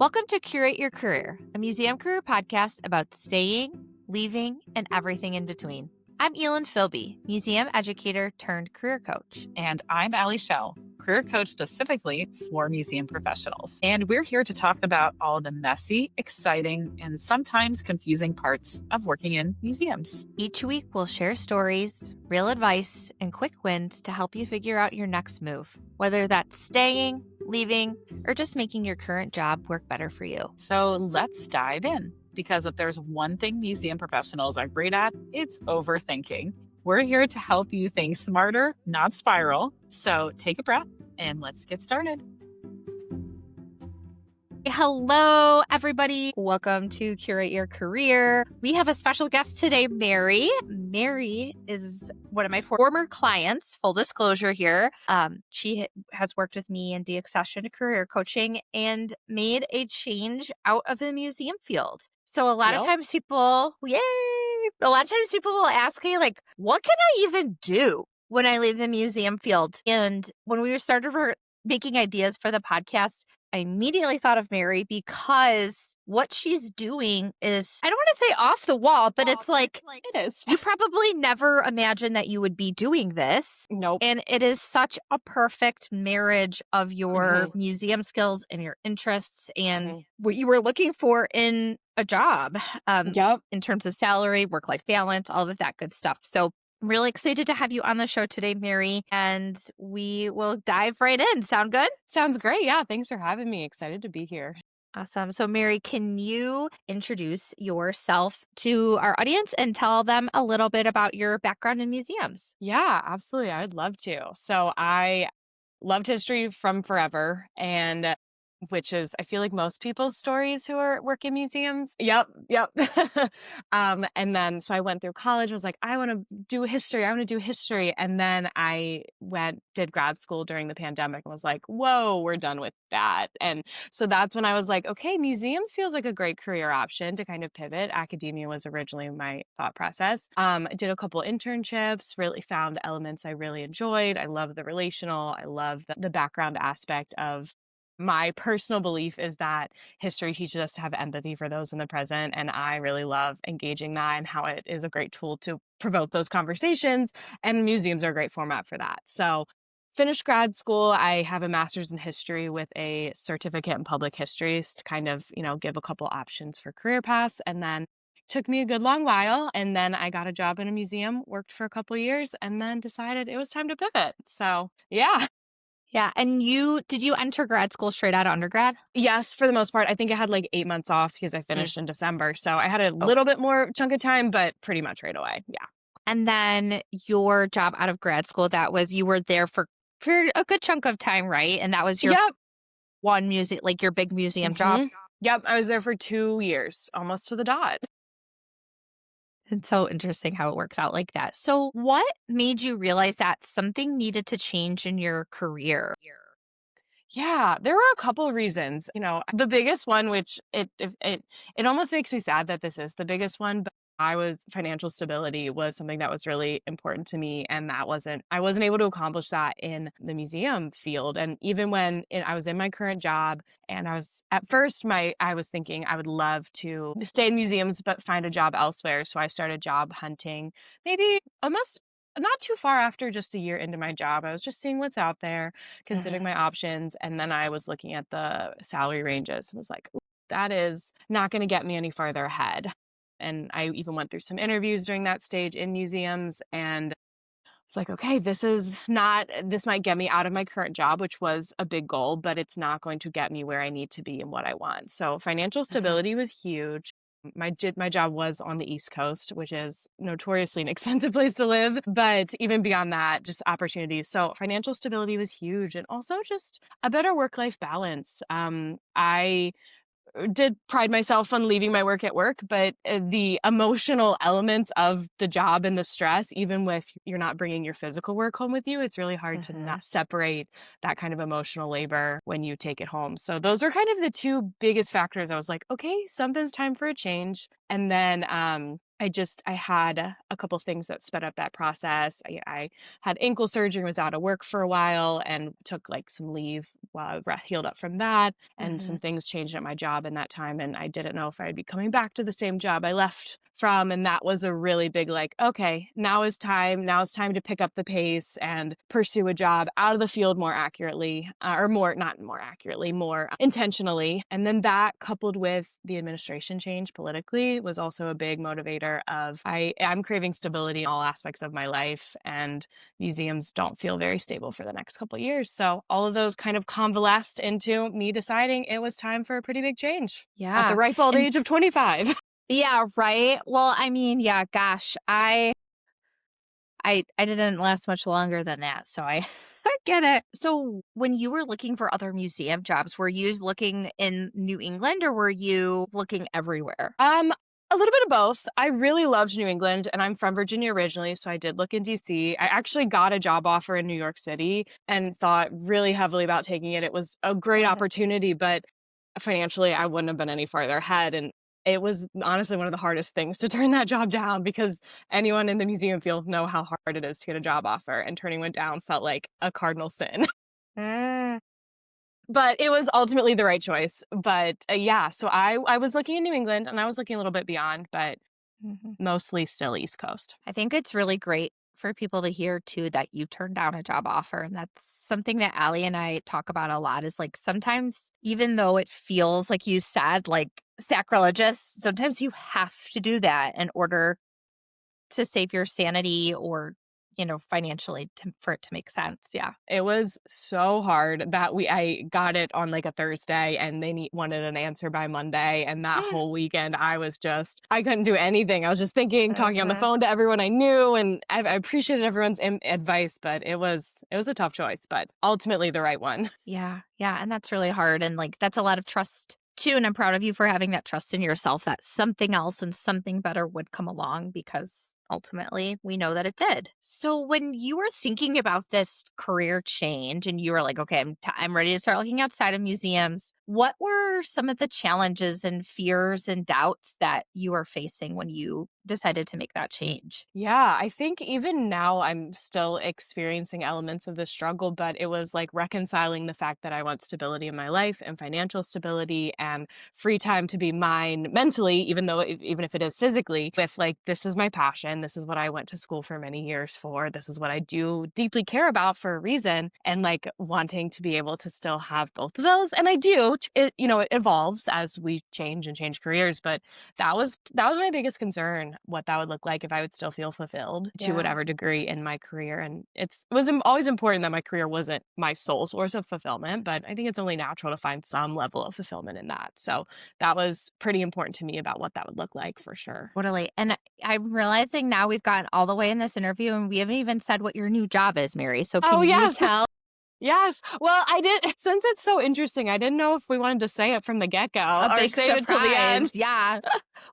Welcome to Curate Your Career, a museum career podcast about staying, leaving, and everything in between. I'm Elin Philby, museum educator turned career coach. And I'm Alli, career coach specifically for museum professionals. And we're here to talk about all the messy, exciting, and sometimes confusing parts of working in museums. Each week, we'll share stories, real advice, and quick wins to help you figure out your next move, whether that's staying, leaving, or just making your current job work better for you. So let's dive in, because if there's one thing museum professionals are great at, it's overthinking. We're here to help you think smarter, not spiral. So take a breath and let's get started. Hello, everybody. Welcome to Curate Your Career. We have a special guest today, Mary. Mary is one of my former clients, full disclosure here. She has worked with me in Accession career coaching and made a change out of the museum field. So a lot of times people, a lot of times people will ask me, like, what can I even do when I leave the museum field? And when we started making ideas for the podcast, I immediately thought of Mary because what she's doing is, I don't want to say off the wall, but it's like, it is. You probably never imagined that you would be doing this. Nope. And it is such a perfect marriage of your museum skills and your interests and what you were looking for in a job in terms of salary, work-life balance, all of that good stuff. So I'm really excited to have you on the show today, Mary, and we will dive right in. Sound good? Sounds great. Yeah. Thanks for having me. Excited to be here. Awesome. So, Mary, can you introduce yourself to our audience and tell them a little bit about your background in museums? Yeah, absolutely. I'd love to. So I loved history from forever, and which is, I feel like most people's stories who work in museums. Yep. And then, so I went through college, was like, I want to do history. And then I did grad school during the pandemic and was like, whoa, we're done with that. And so that's when I was like, okay, museums feels like a great career option to kind of pivot. Academia was originally my thought process. I did a couple internships, really found elements I really enjoyed. I love the relational. I love the background aspect of. My personal belief is that history teaches us to have empathy for those in the present, and I really love engaging that and how it is a great tool to provoke those conversations, and museums are a great format for that. So finished grad school. I have a master's in history with a certificate in public history to kind of, give a couple options for career paths, and then took me a good long while, and then I got a job in a museum, worked for a couple of years, and then decided it was time to pivot. So yeah. Yeah. And did you enter grad school straight out of undergrad? Yes, for the most part. I think I had like 8 months off because I finished in December. So I had a little bit more chunk of time, but pretty much right away. Yeah. And then your job out of grad school, you were there for a good chunk of time, right? And that was your one museum, like your big museum job? Yep. I was there for 2 years, almost to the dot. It's so interesting how it works out like that. So what made you realize that something needed to change in your career? Yeah, there were a couple of reasons. The biggest one, which it almost makes me sad that this is the biggest one, but financial stability was something that was really important to me, and I wasn't able to accomplish that in the museum field. And even when I was in my current job, and I was thinking I would love to stay in museums but find a job elsewhere. So I started job hunting, maybe almost not too far after, just a year into my job. I was just seeing what's out there, considering my options, and then I was looking at the salary ranges and was like, that is not going to get me any farther ahead. And I even went through some interviews during that stage in museums, and it's like, okay, this might get me out of my current job, which was a big goal, but it's not going to get me where I need to be and what I want. So financial stability was huge. My job was on the East Coast, which is notoriously an expensive place to live, but even beyond that, just opportunities. So financial stability was huge, and also just a better work-life balance. I did pride myself on leaving my work at work, but the emotional elements of the job and the stress, even with you're not bringing your physical work home with you, it's really hard to not separate that kind of emotional labor when you take it home. So those are kind of the two biggest factors. I was like, okay, something's time for a change. And then I had a couple things that sped up that process. I had ankle surgery, was out of work for a while, and took like some leave while I healed up from that. And some things changed at my job in that time, and I didn't know if I'd be coming back to the same job I left from. And that was a really big, like, okay, now is time. Now it's time to pick up the pace and pursue a job out of the field more accurately, or more, not more accurately, more intentionally. And then that, coupled with the administration change politically, was also a big motivator of I'm craving stability in all aspects of my life, and museums don't feel very stable for the next couple of years. So all of those kind of convalesced into me deciding it was time for a pretty big change at the ripe old age of 25. Yeah, right. Well, I mean, yeah, gosh, I didn't last much longer than that, so I I get it. So when you were looking for other museum jobs, were you looking in New England or were you looking everywhere? A little bit of both. I really loved New England, and I'm from Virginia originally, so I did look in DC. I actually got a job offer in New York City and thought really heavily about taking it. It was a great opportunity, but financially, I wouldn't have been any farther ahead. And it was honestly one of the hardest things to turn that job down, because anyone in the museum field know how hard it is to get a job offer, and turning one down felt like a cardinal sin. Mm. But it was ultimately the right choice. But yeah, so I was looking in New England, and I was looking a little bit beyond, but mostly still East Coast. I think it's really great for people to hear too that you turned down a job offer. And that's something that Allie and I talk about a lot, is like sometimes, even though it feels like you said like sacrilegious, sometimes you have to do that in order to save your sanity or, financially for it to make sense. Yeah. It was so hard that I got it on like a Thursday, and they wanted an answer by Monday. And that whole weekend, I couldn't do anything. I was just thinking, talking on the phone to everyone I knew, and I appreciated everyone's advice, but it was a tough choice, but ultimately the right one. Yeah. Yeah. And that's really hard. And like, that's a lot of trust too. And I'm proud of you for having that trust in yourself that something else and something better would come along, because ultimately we know that it did. So when you were thinking about this career change and you were like, okay, I'm ready to start looking outside of museums, what were some of the challenges and fears and doubts that you were facing when you decided to make that change? Yeah, I think even now I'm still experiencing elements of the struggle, but it was like reconciling the fact that I want stability in my life and financial stability and free time to be mine mentally, even if it is physically, with like, this is my passion. This is what I went to school for many years for. This is what I do deeply care about for a reason, and like wanting to be able to still have both of those. And I do, it evolves as we change careers, but that was my biggest concern, what that would look like if I would still feel fulfilled to whatever degree in my career. And it was always important that my career wasn't my sole source of fulfillment, but I think it's only natural to find some level of fulfillment in that. So that was pretty important to me about what that would look like, for sure. Totally. And I'm realizing now we've gotten all the way in this interview and we haven't even said what your new job is, Mary. So can you tell? Yes. Well, I did, since it's so interesting, I didn't know if we wanted to say it from the get-go or save it till the end. Yeah.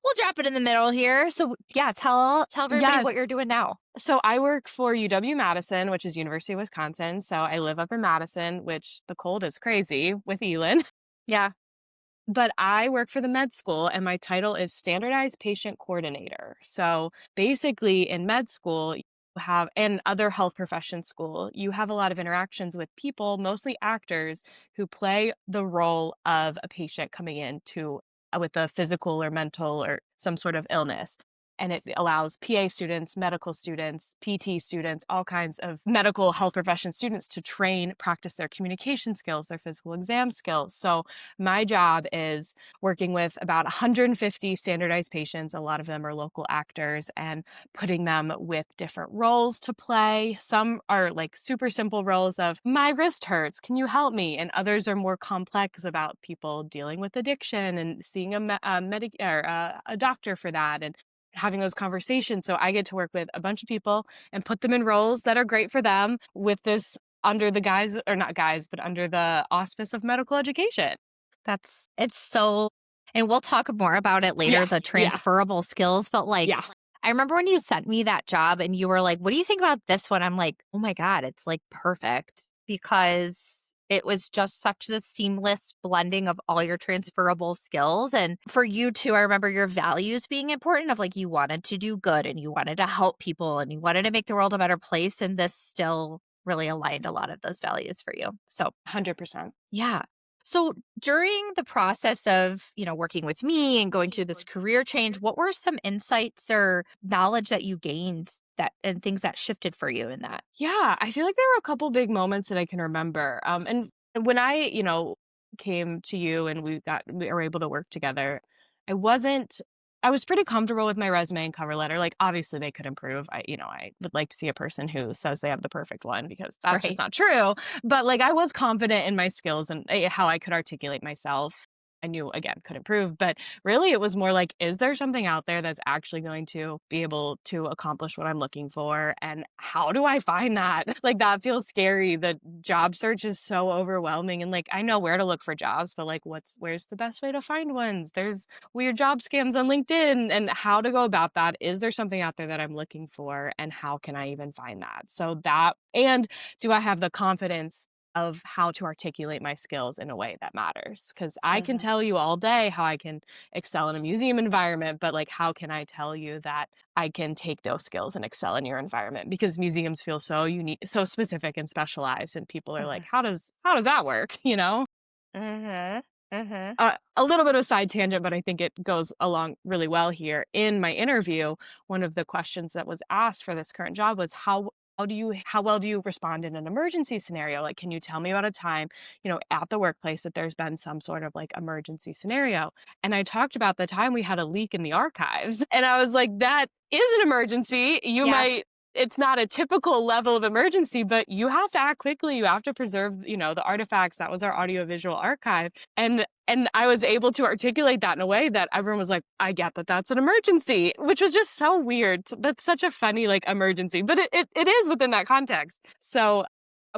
We'll drop it in the middle here. So yeah, tell everybody what you're doing now. So I work for UW-Madison, which is University of Wisconsin. So I live up in Madison, which the cold is crazy with Elin. Yeah. But I work for the med school, and my title is Standardized Patient Coordinator. So basically in med school, and other health profession school, you have a lot of interactions with people, mostly actors, who play the role of a patient coming in with a physical or mental or some sort of illness. And it allows PA students, medical students, PT students, all kinds of medical health profession students to practice their communication skills, their physical exam skills. So my job is working with about 150 standardized patients. A lot of them are local actors, and putting them with different roles to play. Some are like super simple roles of, my wrist hurts, can you help me? And others are more complex, about people dealing with addiction and seeing a doctor for that, and having those conversations. So I get to work with a bunch of people and put them in roles that are great for them, with this under the under the auspice of medical education. It's so, and we'll talk more about it later, the transferable skills. But like, I remember when you sent me that job and you were like, what do you think about this one? I'm like, oh my God, it's like perfect, because it was just such this seamless blending of all your transferable skills. And for you too, I remember your values being important of like you wanted to do good and you wanted to help people and you wanted to make the world a better place. And this still really aligned a lot of those values for you. So 100%. yeah. So during the process of, working with me and going through this career change, what were some insights or knowledge that you gained that and things that shifted for you in that? Yeah, I feel like there were a couple big moments that I can remember. And when I, came to you and we were able to work together, I wasn't I was pretty comfortable with my resume and cover letter. Like obviously they could improve. I would like to see a person who says they have the perfect one because that's just Right. not true. But like I was confident in my skills and how I could articulate myself. I knew again could improve, but really it was more like, is there something out there that's actually going to be able to accomplish what I'm looking for? And how do I find that? Like that feels scary. The job search is so overwhelming. And like I know where to look for jobs, but like where's the best way to find ones? There's weird job scams on LinkedIn and how to go about that. Is there something out there that I'm looking for? And how can I even find that? So that, and do I have the confidence of how to articulate my skills in a way that matters? Because I can tell you all day how I can excel in a museum environment, but like, how can I tell you that I can take those skills and excel in your environment? Because museums feel so unique, so specific and specialized, and people are like, how does that work? A little bit of a side tangent, but I think it goes along really well here. In my interview, one of the questions that was asked for this current job was how well do you respond in an emergency scenario? Like, can you tell me about a time, at the workplace that there's been some sort of like emergency scenario? And I talked about the time we had a leak in the archives. And I was like, that is an emergency. It's not a typical level of emergency, but you have to act quickly. You have to preserve, the artifacts. That was our audiovisual archive. And I was able to articulate that in a way that everyone was like, I get that that's an emergency, which was just so weird. That's such a funny like emergency, but it is within that context. So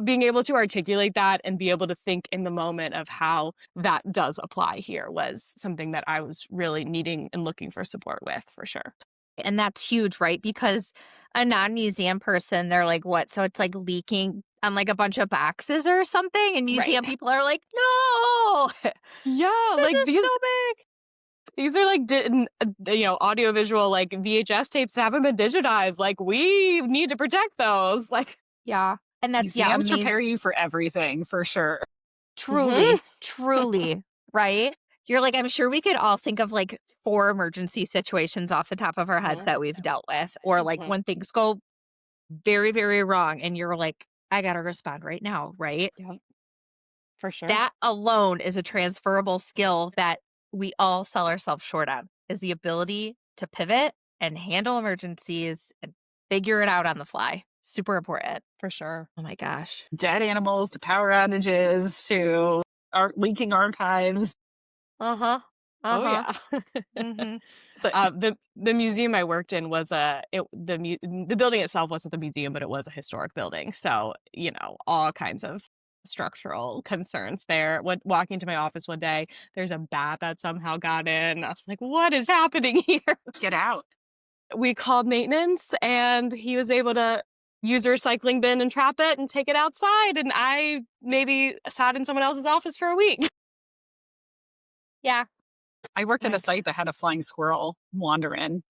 being able to articulate that and be able to think in the moment of how that does apply here was something that I was really needing and looking for support with, for sure. And that's huge, right? Because a non-museum person, they're like, what? So it's like leaking on like a bunch of boxes or something? And museum people are like, no! Yeah, this like is these so big. These are like, audiovisual like VHS tapes that haven't been digitized. Like we need to protect those. Like, yeah. And that's, museums prepare you for everything, for sure. Truly, right? You're like, I'm sure we could all think of like 4 emergency situations off the top of our heads that we've dealt with, or like when things go very, very wrong and you're like, I got to respond right now, right? Yeah, for sure. That alone is a transferable skill that we all sell ourselves short on, is the ability to pivot and handle emergencies and figure it out on the fly. Super important. For sure. Oh my gosh. Dead animals to power outages to leaking archives. Oh yeah. The museum I worked in was the building itself wasn't the museum, but it was a historic building. So all kinds of structural concerns there. Walking to my office one day, there's a bat that somehow got in. I was like, what is happening here? Get out. We called maintenance, and he was able to use a recycling bin and trap it and take it outside. And I maybe sat in someone else's office for a week. Yeah. I worked at a site that had a flying squirrel wander in.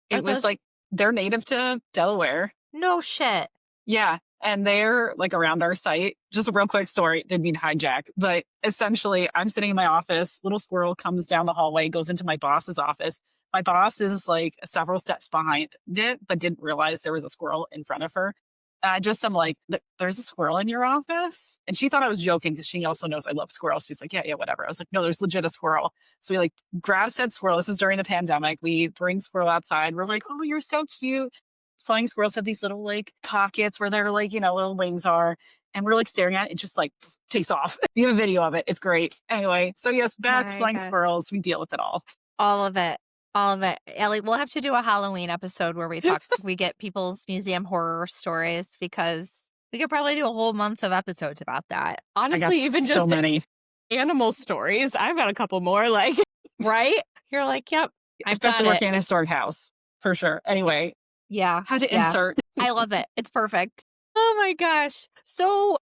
It was like, they're native to Delaware. No shit. Yeah. And they're like around our site. Just a real quick story. Didn't mean to hijack, but essentially I'm sitting in my office. Little squirrel comes down the hallway, goes into my boss's office. My boss is like several steps behind it, but didn't realize there was a squirrel in front of her. I'm like, there's a squirrel in your office? And she thought I was joking because she also knows I love squirrels. She's like, yeah, whatever. I was like, no, there's legit a squirrel. So we like grab said squirrel. This is during the pandemic. We bring squirrel outside. We're like, oh, you're so cute. Flying squirrels have these little like pockets where their like, little wings are. And we're like staring at it. It just like takes off. We have a video of it. It's great. Anyway, so yes, bats, flying squirrels, we deal with it all. All of it. Ellie, we'll have to do a Halloween episode where we get people's museum horror stories, because we could probably do a whole month of episodes about that. Honestly, even so just many animal stories. I've got a couple more, like, right? You're like, yep. Especially working in a historic house, for sure. Anyway. Yeah. How to insert. I love it. It's perfect. Oh my gosh. So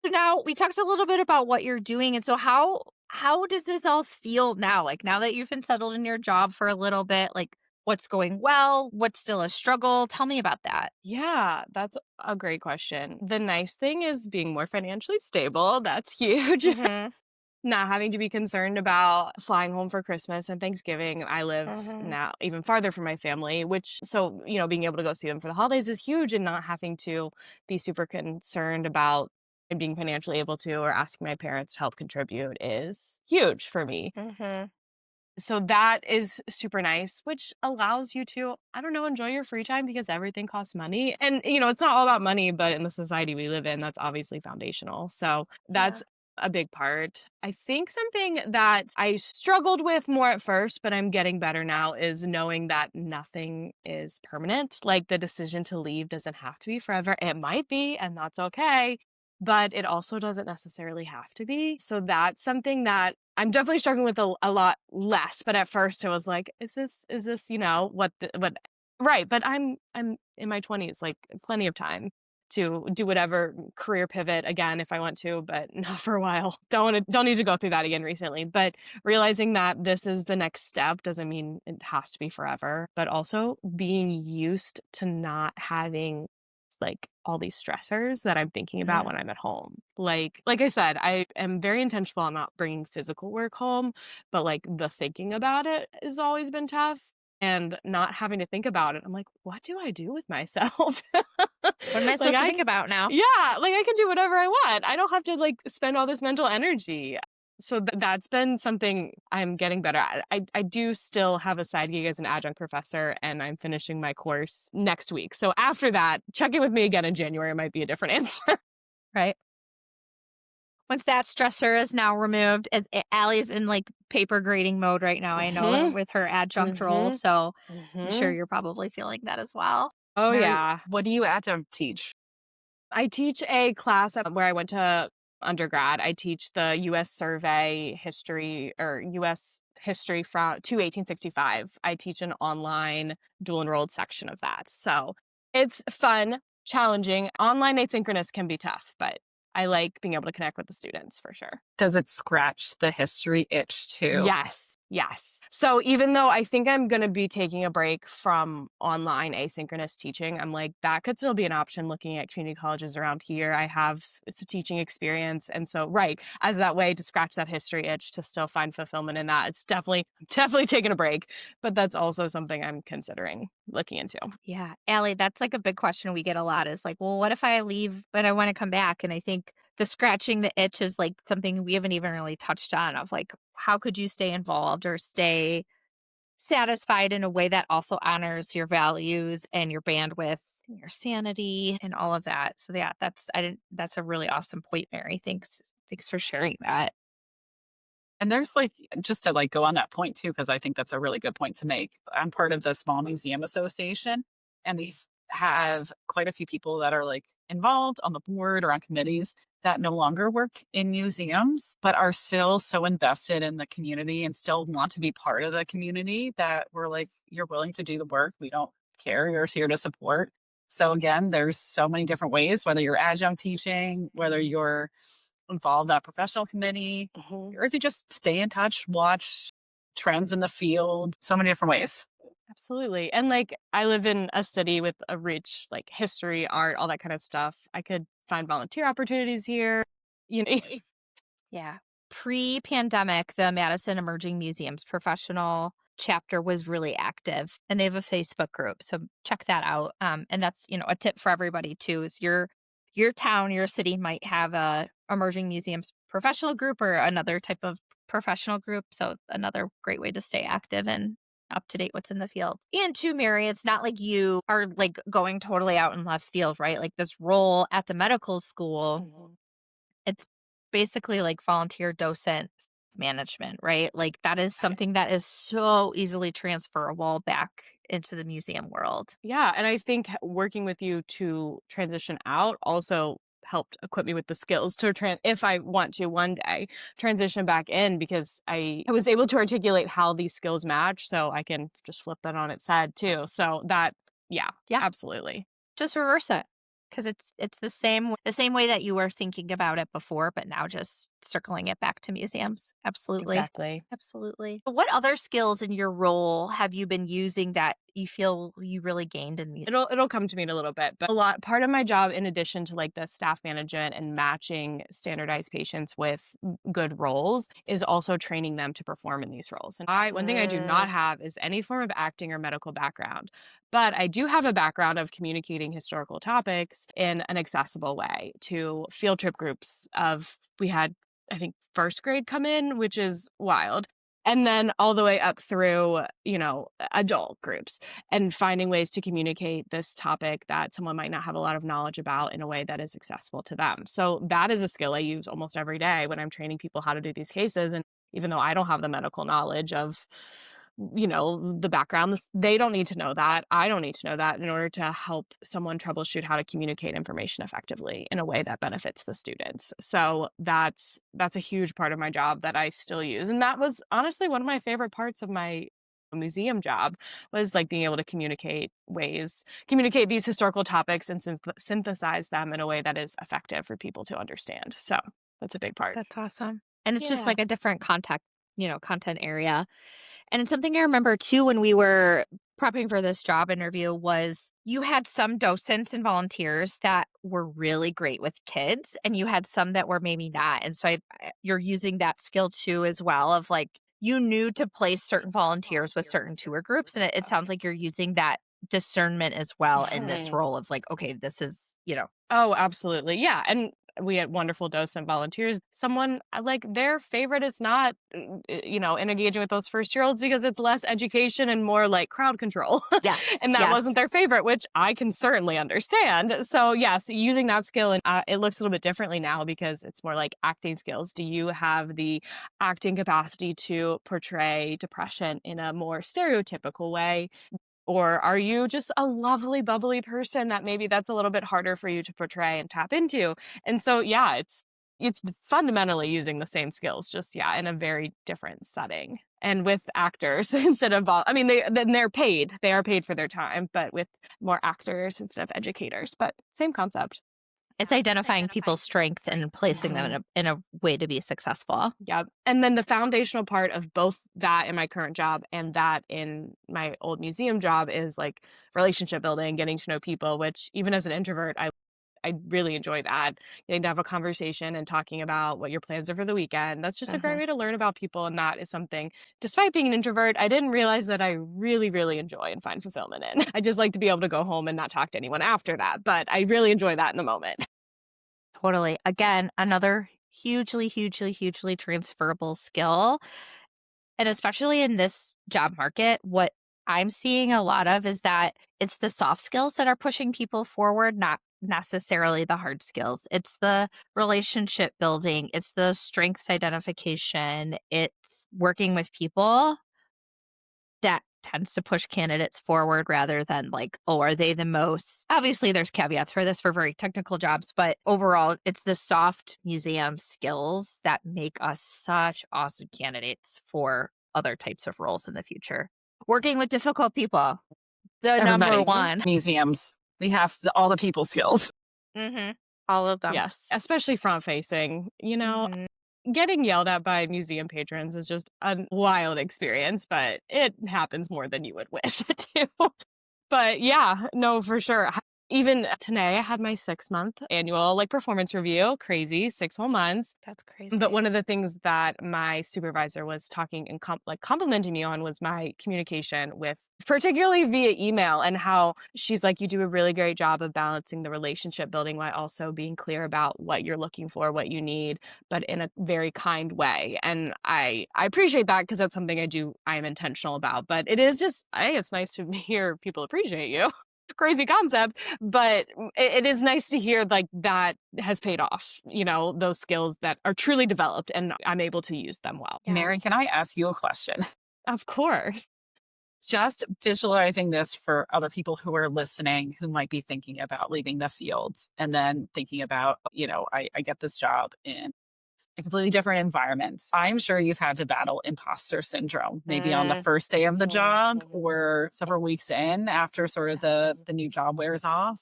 So now we talked a little bit about what you're doing. And so how does this all feel now? Like now that you've been settled in your job for a little bit, like what's going well? What's still a struggle? Tell me about that. Yeah, that's a great question. The nice thing is being more financially stable. That's huge. Mhm. Not having to be concerned about flying home for Christmas and Thanksgiving. I live Mhm. now even farther from my family, which, so, being able to go see them for the holidays is huge, and not having to be super concerned about and being financially able to or asking my parents to help contribute is huge for me. Mhm. So that is super nice, which allows you to, I don't know, enjoy your free time because everything costs money. And, it's not all about money, but in the society we live in, that's obviously foundational. So Yeah. that's a big part. I think something that I struggled with more at first, but I'm getting better now, is knowing that nothing is permanent. Like the decision to leave doesn't have to be forever. It might be, and that's okay. But it also doesn't necessarily have to be. So that's something that I'm definitely struggling with a lot less. But at first it was like, is this, what, right. But I'm in my 20s, like plenty of time to do whatever career pivot again if I want to, but not for a while. Don't need to go through that again recently. But realizing that this is the next step doesn't mean it has to be forever, but also being used to not having like all these stressors that I'm thinking about Mhm. when I'm at home. Like I said, I am very intentional on not bringing physical work home, but like the thinking about it has always been tough. And not having to think about it, I'm like, what do I do with myself? What am I like supposed to think about now? yeah, like I can do whatever I want. I don't have to like spend all this mental energy. So that's been something I'm getting better at. I do still have a side gig as an adjunct professor, and I'm finishing my course next week. So after that, check in with me again in January might be a different answer. Right. Once that stressor is now removed, as Allie's in like paper grading mode right now, I know Mhm. with her adjunct role. Mhm. So I'm sure Mhm. you're probably feeling that as well. Oh Mary, yeah. what do you adjunct teach? I teach a class where I went to undergrad. I teach the U.S. Survey history, or U.S. history from to 1865. I teach an online dual enrolled section of that. So it's fun, challenging. Online asynchronous can be tough, but I like being able to connect with the students for sure. Does it scratch the history itch too? Yes. Yes. So even though I think I'm going to be taking a break from online asynchronous teaching, I'm like, that could still be an option looking at community colleges around here. I have some teaching experience. And so, right, as that way to scratch that history itch to still find fulfillment in that, it's definitely taking a break. But that's also something I'm considering looking into. Yeah. Allie, that's like a big question we get a lot is like, well, what if I leave, but I want to come back? And I think the scratching the itch is like something we haven't even really touched on of like, how could you stay involved or stay satisfied in a way that also honors your values and your bandwidth and your sanity and all of that. So yeah, that's a really awesome point, Mary. Thanks for sharing that. And there's like, just to like go on that point too, because I think that's a really good point to make. I'm part of the Small Museum Association, and we have quite a few people that are like involved on the board or on committees that no longer work in museums, but are still so invested in the community and still want to be part of the community that we're like, you're willing to do the work. We don't care. You're here to support. So again, there's so many different ways, whether you're adjunct teaching, whether you're involved on a professional committee, Mhm. or if you just stay in touch, watch trends in the field, so many different ways. Absolutely. And like I live in a city with a rich like history, art, all that kind of stuff. I could find volunteer opportunities here. You know, Yeah. Pre-pandemic, the Madison Emerging Museums professional chapter was really active and they have a Facebook group. So check that out. And that's, a tip for everybody too, is your town, your city might have a emerging museums professional group or another type of professional group. So another great way to stay active and up to date what's in the field. And to Mary, it's not like you are like going totally out in left field, right? Like this role at the medical school, Mhm. it's basically like volunteer docent management, right? Like that is something that is so easily transferable back into the museum world. Yeah, and I think working with you to transition out also helped equip me with the skills to if I want to one day transition back in, because I was able to articulate how these skills match, so I can just flip that on its head too. So that, yeah, Yeah, absolutely. just reverse it. Because it's the same way that you were thinking about it before, but now just circling it back to museums. Absolutely. Exactly. Absolutely. What other skills in your role have you been using that you feel you really gained in It'll come to me in a little bit, but part of my job, in addition to like the staff management and matching standardized patients with good roles, is also training them to perform in these roles. And one thing I do not have is any form of acting or medical background, but I do have a background of communicating historical topics in an accessible way to field trip groups we had, I think, first grade come in, which is wild. And then all the way up through, adult groups, and finding ways to communicate this topic that someone might not have a lot of knowledge about in a way that is accessible to them. So that is a skill I use almost every day when I'm training people how to do these cases. And even though I don't have the medical knowledge of, the background, they don't need to know that. I don't need to know that in order to help someone troubleshoot how to communicate information effectively in a way that benefits the students. So that's a huge part of my job that I still use. And that was honestly one of my favorite parts of my museum job, was like being able to communicate these historical topics and synthesize them in a way that is effective for people to understand. So that's a big part. That's awesome. And it's just Yeah. like a different content area. And it's something I remember too when we were prepping for this job interview was you had some docents and volunteers that were really great with kids, and you had some that were maybe not. And so you're using that skill too as well of like you knew to place certain volunteers with certain tour groups. And it sounds like you're using that discernment as well in this role of like, okay, this is, Oh, absolutely. Yeah. And we had wonderful docent volunteers. Someone like their favorite is not, in engaging with those first-year-olds because it's less education and more like crowd control. Yes. And that yes. wasn't their favorite, which I can certainly understand. So yes, using that skill, and it looks a little bit differently now because it's more like acting skills. Do you have the acting capacity to portray depression in a more stereotypical way? Or are you just a lovely, bubbly person that maybe that's a little bit harder for you to portray and tap into? And so, yeah, it's fundamentally using the same skills, just, in a very different setting. And with actors instead of, they're paid. They are paid for their time, but with more actors instead of educators. But same concept. It's identifying people's strength and placing them in a way to be successful. Yeah. And then the foundational part of both that in my current job and that in my old museum job is like relationship building, getting to know people, which even as an introvert, I really enjoy that. Getting to have a conversation and talking about what your plans are for the weekend. That's just a great way to learn about people. And that is something, despite being an introvert, I didn't realize that I really, really enjoy and find fulfillment in. I just like to be able to go home and not talk to anyone after that. But I really enjoy that in the moment. Totally. Again, another hugely, hugely, hugely transferable skill. And especially in this job market, what I'm seeing a lot of is that it's the soft skills that are pushing people forward, not necessarily the hard skills. It's the relationship building, it's the strengths identification, it's working with people that tends to push candidates forward rather than like, oh, are they the most? Obviously, there's caveats for this for very technical jobs, but overall, it's the soft museum skills that make us such awesome candidates for other types of roles in the future. Working with difficult people, number one. Museums, we have all the people skills. All of them. Yes, especially front facing, Getting yelled at by museum patrons is just a wild experience, but it happens more than you would wish it to. But yeah, no, for sure. Even today, I had my 6-month annual performance review. Crazy, 6 whole months. That's crazy. But one of the things that my supervisor was talking and complimenting me on was my communication with, particularly via email, and how she's like, you do a really great job of balancing the relationship building while also being clear about what you're looking for, what you need, but in a very kind way. And I appreciate that because that's something I am intentional about. But it is just, it's nice to hear people appreciate you. Crazy concept, but it is nice to hear that has paid off, those skills that are truly developed and I'm able to use them well. Yeah. Mary, can I ask you a question? Of course. Just visualizing this for other people who are listening, who might be thinking about leaving the field and then thinking about, I get this job in a completely different environment. I'm sure you've had to battle imposter syndrome, maybe on the first day of the job or several weeks in after sort of the new job wears off.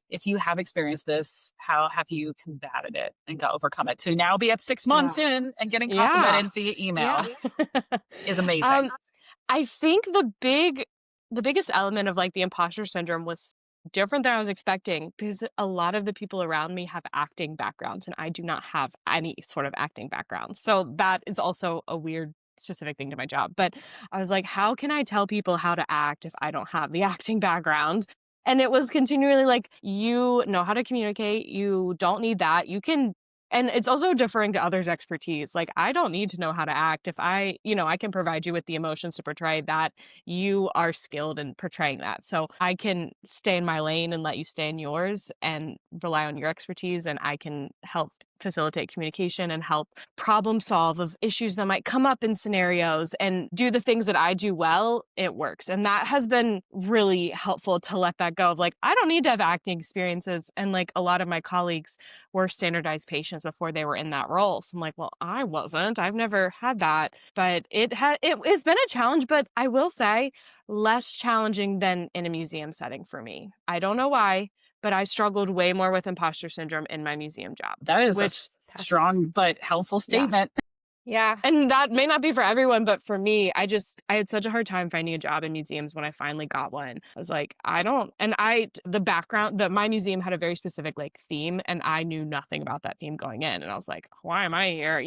if you have experienced this, how have you combated it and got overcome it to now be at 6 months in and getting complimented via email is amazing. I think the biggest element of like the imposter syndrome was different than I was expecting, because a lot of the people around me have acting backgrounds and I do not have any sort of acting background. So that is also a weird specific thing to my job. But I was like, how can I tell people how to act if I don't have the acting background? And it was continually like, you know how to communicate. You don't need that. You can. And it's also deferring to others' expertise. Like, I don't need to know how to act. If I can provide you with the emotions to portray that, you are skilled in portraying that. So I can stay in my lane and let you stay in yours and rely on your expertise. And I can help facilitate communication and help problem solve of issues that might come up in scenarios and do the things that I do well. It works. And that has been really helpful to let that go of like, I don't need to have acting experiences. And like a lot of my colleagues were standardized patients before they were in that role. So I'm like, well, I wasn't. I've never had that. But it's been a challenge, but I will say less challenging than in a museum setting for me. I don't know why, but I struggled way more with imposter syndrome in my museum job. That is a strong but helpful statement. Yeah. And that may not be for everyone, but for me, I had such a hard time finding a job in museums when I finally got one. I was like, my museum had a very specific like theme, and I knew nothing about that theme going in. And I was like, why am I here?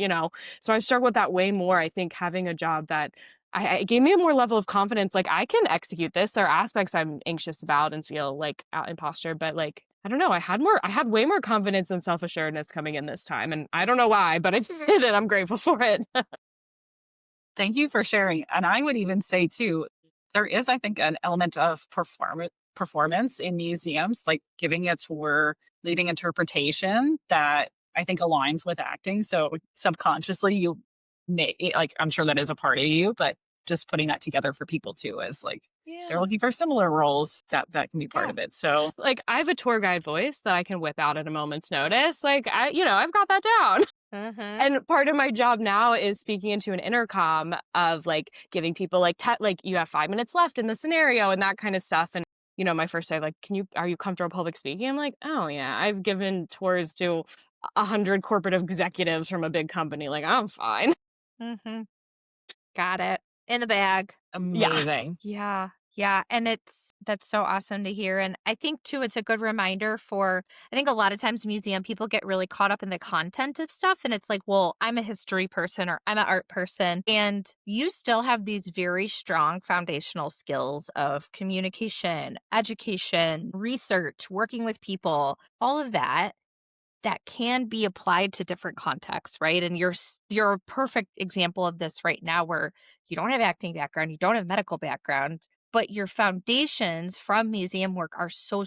So I struggled with that way more. I think having a job that it gave me a more level of confidence. Like, I can execute this. There are aspects I'm anxious about and feel like imposter, but like, I don't know. I had way more confidence and self-assuredness coming in this time. And I don't know why, but I did it. I'm grateful for it. Thank you for sharing. And I would even say too, there is, I think, an element of performance in museums, like giving a tour, leading interpretation that I think aligns with acting. So subconsciously you I'm sure that is a part of you, but just putting that together for people too is like, they're looking for similar roles that can be part of it. So like, I have a tour guide voice that I can whip out at a moment's notice. Like, I've got that down. Mm-hmm. And part of my job now is speaking into an intercom of like giving people like you have 5 minutes left in the scenario and that kind of stuff. And my first day, like, are you comfortable public speaking? I'm like, oh yeah, I've given tours to 100 corporate executives from a big company. Like, I'm fine. Mm-hmm. Got it. In the bag. Amazing. Yeah. And that's so awesome to hear. And I think too, it's a good reminder I think a lot of times museum people get really caught up in the content of stuff. And it's like, well, I'm a history person or I'm an art person. And you still have these very strong foundational skills of communication, education, research, working with people, all of that can be applied to different contexts, right? And you're a perfect example of this right now, where you don't have acting background, you don't have medical background, but your foundations from museum work are so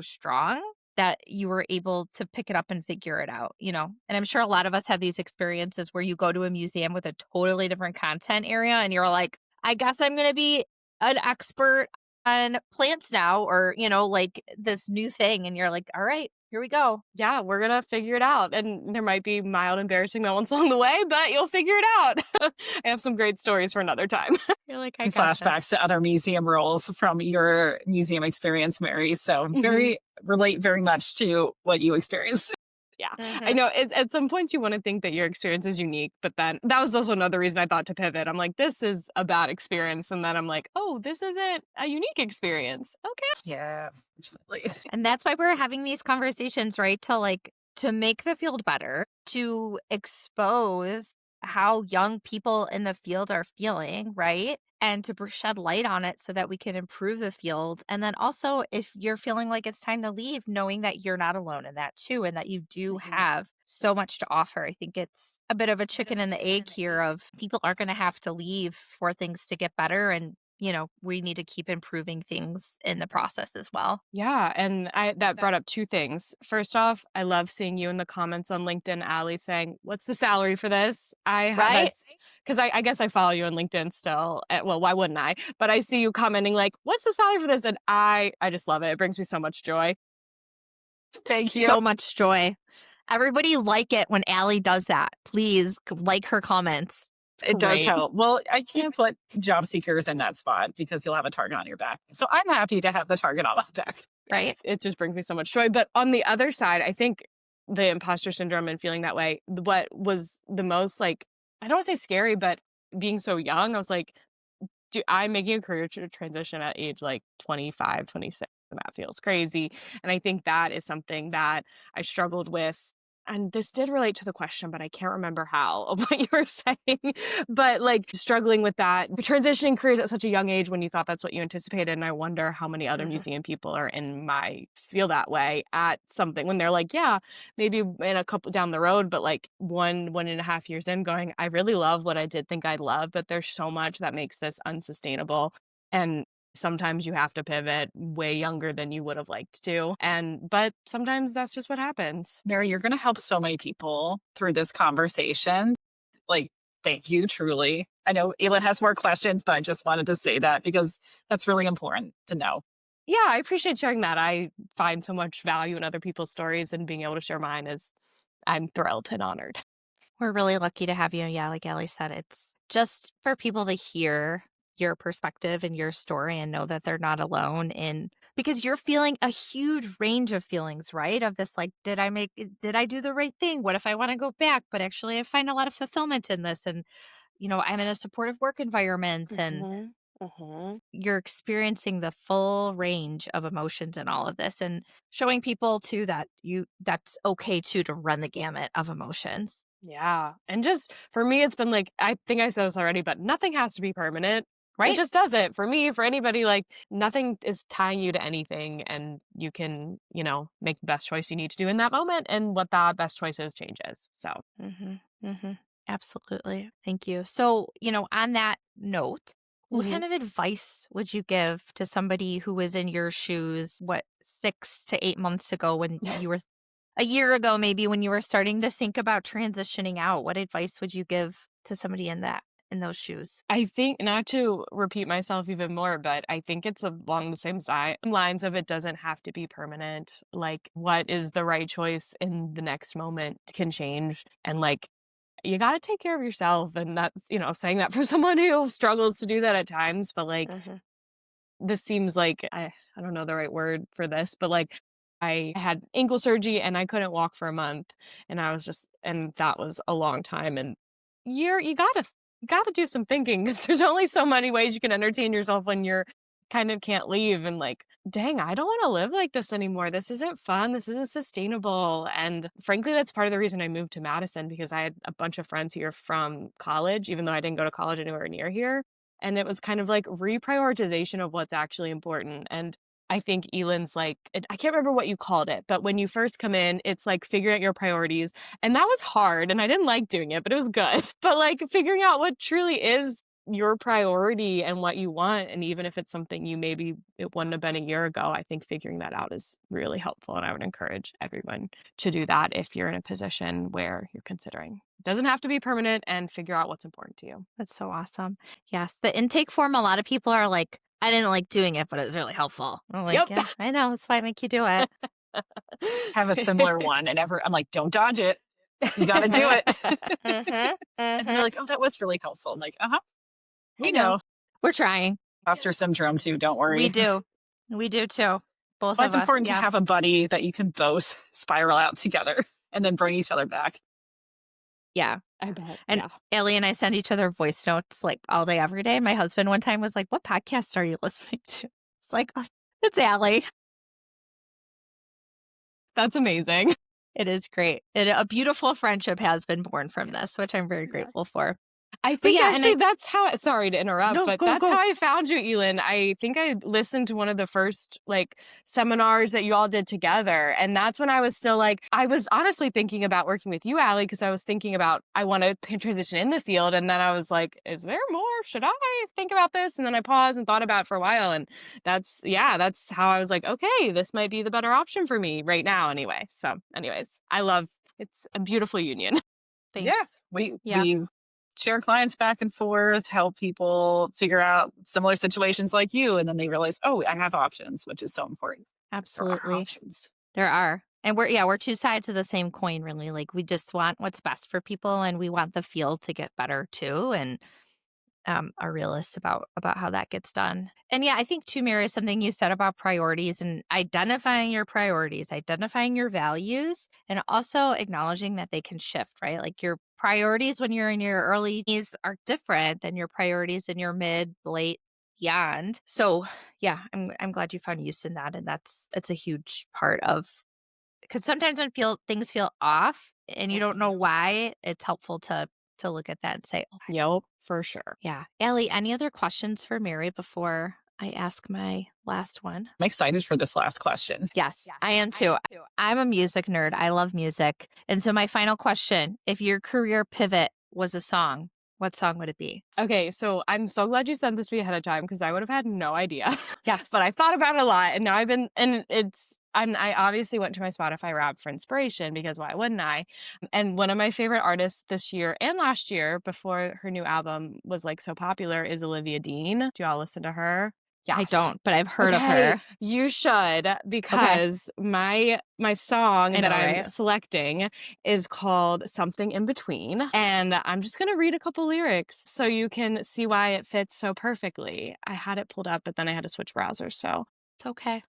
strong that you were able to pick it up and figure it out, And I'm sure a lot of us have these experiences where you go to a museum with a totally different content area and you're like, I guess I'm going to be an expert on plants now, or, like this new thing. And you're like, all right, here we go. Yeah, we're going to figure it out. And there might be mild embarrassing moments along the way, but you'll figure it out. I have some great stories for another time. You're like, flashbacks to other museum roles from your museum experience, Mary. So relate very much to what you experienced. Yeah, I know at some points you want to think that your experience is unique, but then that was also another reason I thought to pivot. I'm like, this is a bad experience. And then I'm like, oh, this isn't a unique experience. Okay. Yeah, absolutely. And that's why we're having these conversations, right? To make the field better, to expose how young people in the field are feeling, right? And to shed light on it so that we can improve the field. And then also, if you're feeling like it's time to leave, knowing that you're not alone in that too, and that you do have so much to offer. I think it's a bit of a chicken and the egg here of people are going to have to leave for things to get better. And we need to keep improving things in the process as well. Yeah. And that brought up two things. First off, I love seeing you in the comments on LinkedIn, Alli, saying, what's the salary for this? Right? Because I guess I follow you on LinkedIn still. Well, why wouldn't I? But I see you commenting like, what's the salary for this? And I just love it. It brings me so much joy. Thank you. So much joy. Everybody like it when Alli does that. Please like her comments. It does help. Well, I can't put job seekers in that spot because you'll have a target on your back. So I'm happy to have the target on my back. Right. Yes, it just brings me so much joy. But on the other side, I think the imposter syndrome and feeling that way, what was the most like, I don't want to say scary, but being so young, I was like, I'm making a career transition at age like 25, 26, and that feels crazy. And I think that is something that I struggled with. And this did relate to the question, but I can't remember how of what you were saying. But like struggling with that, transitioning careers at such a young age when you thought that's what you anticipated. And I wonder how many other museum people are feel that way at something when they're like, yeah, maybe in a couple down the road, but like 1.5 years in going, I really love what I did think I'd love, but there's so much that makes this unsustainable. And sometimes you have to pivot way younger than you would have liked to. But sometimes that's just what happens. Mary, you're going to help so many people through this conversation. Like, thank you, truly. I know Elin has more questions, but I just wanted to say that because that's really important to know. Yeah, I appreciate sharing that. I find so much value in other people's stories, and being able to share mine I'm thrilled and honored. We're really lucky to have you. Yeah, like Alli said, it's just for people to hear your perspective and your story and know that they're not alone because you're feeling a huge range of feelings, right? Of this, like, did I do the right thing? What if I want to go back? But actually I find a lot of fulfillment in this. And, I'm in a supportive work environment and you're experiencing the full range of emotions in all of this and showing people too that that's okay too, to run the gamut of emotions. Yeah. And just for me, it's been like, I think I said this already, but nothing has to be permanent. Right. It just doesn't. For me, for anybody, like nothing is tying you to anything. And you can, make the best choice you need to do in that moment. And what that best choice is changes. So. Absolutely. Thank you. So, on that note, what Mhm. kind of advice would you give to somebody who was in your shoes, 6 to 8 months ago when you were a year ago, maybe when you were starting to think about transitioning out? What advice would you give to somebody in those shoes? I think, not to repeat myself even more, but I think it's along the same lines of it doesn't have to be permanent. Like, what is the right choice in the next moment can change. And like, you got to take care of yourself. And that's, saying that for someone who struggles to do that at times. But like, this seems like, I don't know the right word for this, but like, I had ankle surgery and I couldn't walk for a month. And and that was a long time. And you gotta do some thinking because there's only so many ways you can entertain yourself when you're kind of can't leave and like, dang, I don't want to live like this anymore. This isn't fun. This isn't sustainable. And frankly, that's part of the reason I moved to Madison, because I had a bunch of friends here from college, even though I didn't go to college anywhere near here. And it was kind of like reprioritization of what's actually important. And I think Elin's like, I can't remember what you called it, but when you first come in, it's like figuring out your priorities. And that was hard and I didn't like doing it, but it was good. But like figuring out what truly is your priority and what you want. And even if it's something it wouldn't have been a year ago, I think figuring that out is really helpful. And I would encourage everyone to do that if you're in a position where you're considering. It doesn't have to be permanent, and figure out what's important to you. That's so awesome. Yes. The intake form, a lot of people are like, I didn't like doing it, but it was really helpful. I'm like, Yep. yeah, I know. That's why I make you do it. Have a similar one, and I'm like, don't dodge it. You got to do it. And they're like, oh, that was really helpful. I'm like, we know. We're trying. Imposter syndrome too. Don't worry. We do. We do too. Both That's why of it's us. important to Yes. have a buddy that you can both spiral out together and then bring each other back. Yeah. I bet. And Ellie and I send each other voice notes like all day, every day. My husband one time was like, what podcast are you listening to? It's like, oh, it's Alli. That's amazing. It is great. A beautiful friendship has been born from this, which I'm very grateful for. I think yeah, actually that's how, sorry to interrupt, No, but go, that's go. how I found you, Elin. I think I listened to one of the first like seminars that you all did together. And that's when I was still like, I was honestly thinking about working with you, Alli, because I was thinking about, I want to transition in the field. And then I was like, is there more? Should I think about this? And then I paused and thought about it for a while. And that's how I was like, okay, this might be the better option for me right now anyway. So anyways, it's a beautiful union. Thanks. Yeah. We share clients back and forth, help people figure out similar situations like you. And then they realize, oh, I have options, which is so important. Absolutely. There are options. There are. And we're two sides of the same coin, really. Like we just want what's best for people and we want the field to get better too. And a realist about how that gets done. And yeah, I think too, Mary, something you said about priorities and identifying your priorities, identifying your values, and also acknowledging that they can shift, right? Like your priorities when you're in your early teens are different than your priorities in your mid, late, beyond. So yeah, I'm glad you found use in that, and it's a huge part of, because sometimes when things feel off and you don't know why, it's helpful to look at that and say, oh, Yep, for sure. yeah. Ellie, any other questions for Mary before I ask my last one? I'm excited for this last question. Yes, I am too. I'm a music nerd. I love music. And so my final question, if your career pivot was a song, what song would it be? Okay, so I'm so glad you sent this to me ahead of time because I would have had no idea. Yes. But I thought about it a lot, and now I obviously went to my Spotify Wrapped for inspiration because why wouldn't I? And one of my favorite artists this year and last year, before her new album was like so popular, is Olivia Dean. Do y'all listen to her? I Yes. don't, but I've heard of Okay, her. you should, because my song I know, that I'm right? selecting is called Something in Between. And I'm just going to read a couple lyrics so you can see why it fits so perfectly. I had it pulled up, but then I had to switch browsers. So It's okay.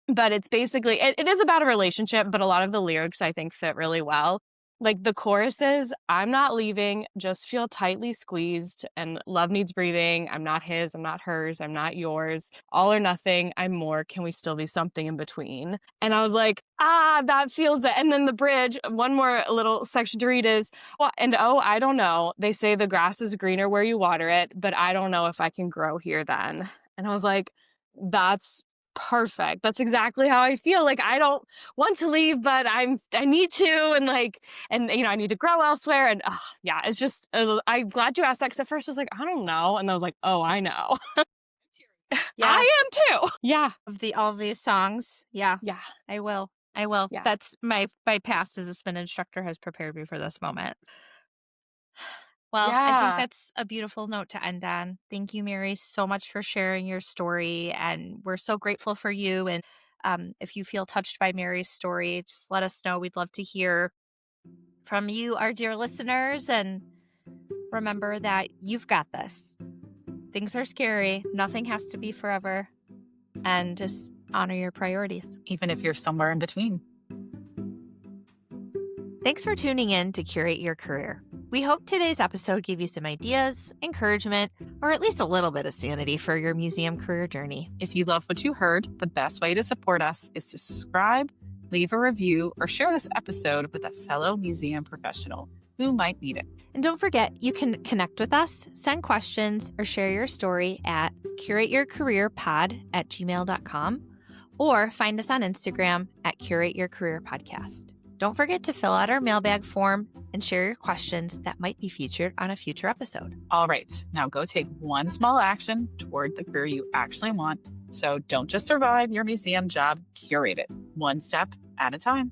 but it's basically, it is about a relationship, but a lot of the lyrics I think fit really well. Like the chorus is, I'm not leaving, just feel tightly squeezed, and love needs breathing. I'm not his, I'm not hers, I'm not yours. All or nothing, I'm more. Can we still be something in between? And I was like, that feels it. And then the bridge, one more little section to read is, well, and oh, I don't know. They say the grass is greener where you water it, but I don't know if I can grow here then. And I was like, that's perfect. That's exactly how I feel. Like I don't want to leave, but I need to, and I need to grow elsewhere. And yeah, it's just I'm glad you asked that, because at first I was like, I don't know, and I was like, oh, I know. Yes. I am too. Yeah. Of all of these songs. Yeah. Yeah. I will. Yeah. That's my past as a spin instructor has prepared me for this moment. Well, I think Yeah. that's a beautiful note to end on. Thank you, Mary, so much for sharing your story. And we're so grateful for you. And if you feel touched by Mary's story, just let us know. We'd love to hear from you, our dear listeners. And remember that you've got this. Things are scary. Nothing has to be forever. And just honor your priorities. Even if you're somewhere in between. Thanks for tuning in to Curate Your Career. We hope today's episode gave you some ideas, encouragement, or at least a little bit of sanity for your museum career journey. If you love what you heard, the best way to support us is to subscribe, leave a review, or share this episode with a fellow museum professional who might need it. And don't forget, you can connect with us, send questions, or share your story at curateyourcareerpod@gmail.com or find us on Instagram at Curate Your Career Podcast. Don't forget to fill out our mailbag form and share your questions that might be featured on a future episode. All right, now go take one small action toward the career you actually want. So don't just survive your museum job, curate it, one step at a time.